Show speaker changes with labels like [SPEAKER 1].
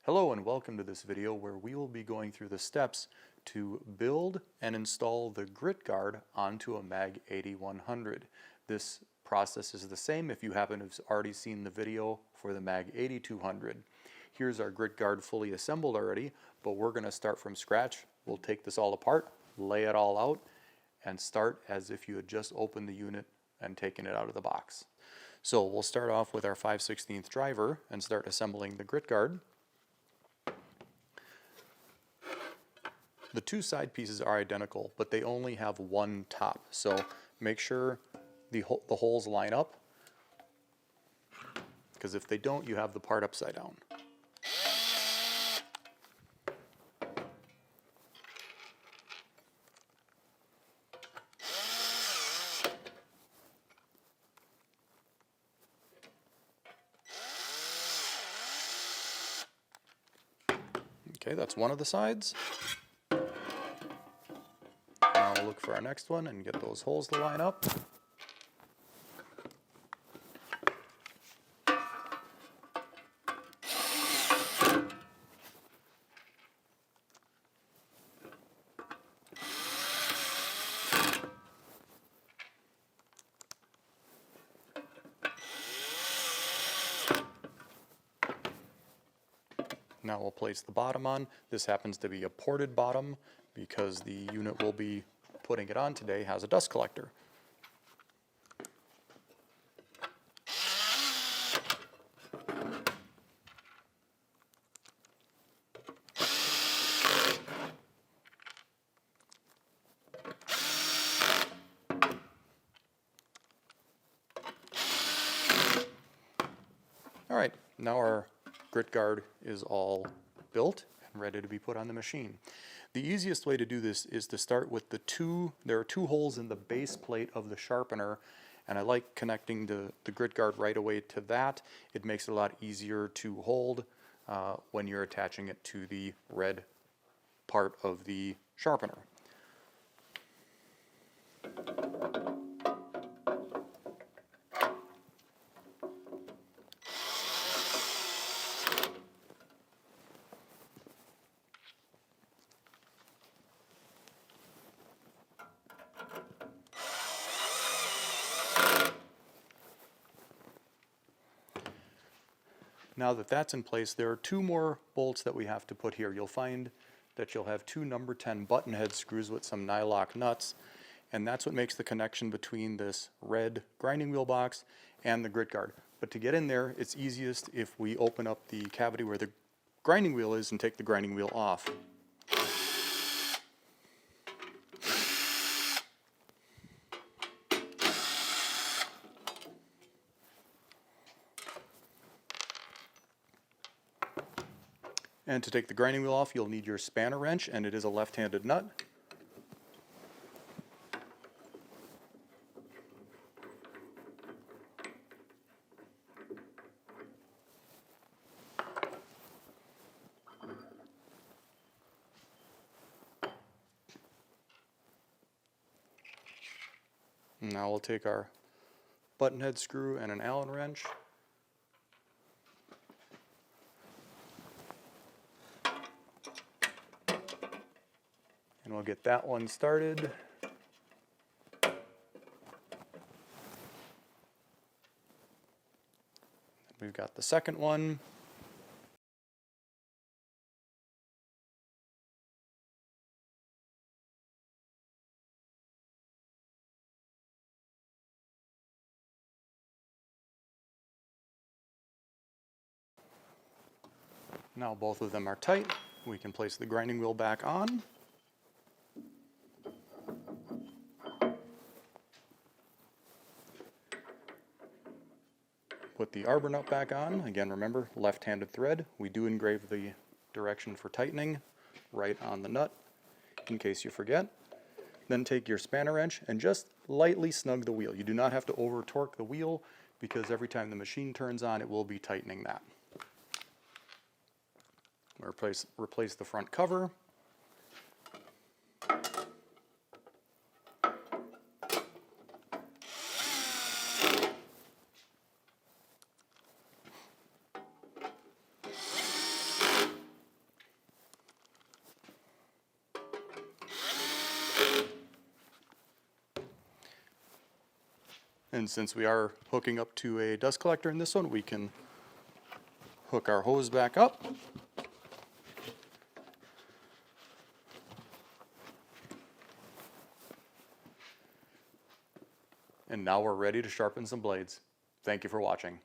[SPEAKER 1] Hello and welcome to this video where we will be going through the steps to build and install the grit guard onto a MAG-8100. This process is the same if you haven't already seen the video for the MAG-8200. Here's our grit guard fully assembled already, but we're going to start from scratch. We'll take this all apart, lay it all out, and start as if you had just opened the unit and taken it out of the box. So we'll start off with our 5/16 driver and start assembling the grit guard. The two side pieces are identical, but they only have one top. So make sure the holes line up, because if they don't, you have the part upside down. Okay, that's one of the sides. Now we'll look for our next one and get those holes to line up. Now we'll place the bottom on. This happens to be a ported bottom because the unit we'll be putting it on today has a dust collector. All right, now our grit guard is all built and ready to be put on the machine. The easiest way to do this is to start with there are two holes in the base plate of the sharpener, and I like connecting the grit guard right away to that. It makes it a lot easier to hold when you're attaching it to the red part of the sharpener. Now that that's in place, there are two more bolts that we have to put here. You'll find that you'll have two number 10 button head screws with some nylock nuts, and that's what makes the connection between this red grinding wheel box and the grit guard. But to get in there, it's easiest if we open up the cavity where the grinding wheel is and take the grinding wheel off. And to take the grinding wheel off, you'll need your spanner wrench, and it is a left-handed nut. Now we'll take our button head screw and an Allen wrench. And we'll get that one started. We've got the second one. Now both of them are tight. We can place the grinding wheel back on. Put the arbor nut back on. Again, remember, left-handed thread. We do engrave the direction for tightening right on the nut, in case you forget. Then take your spanner wrench and just lightly snug the wheel. You do not have to over-torque the wheel, because every time the machine turns on, it will be tightening that. Replace the front cover. And since we are hooking up to a dust collector in this one, we can hook our hose back up. And now we're ready to sharpen some blades. Thank you for watching.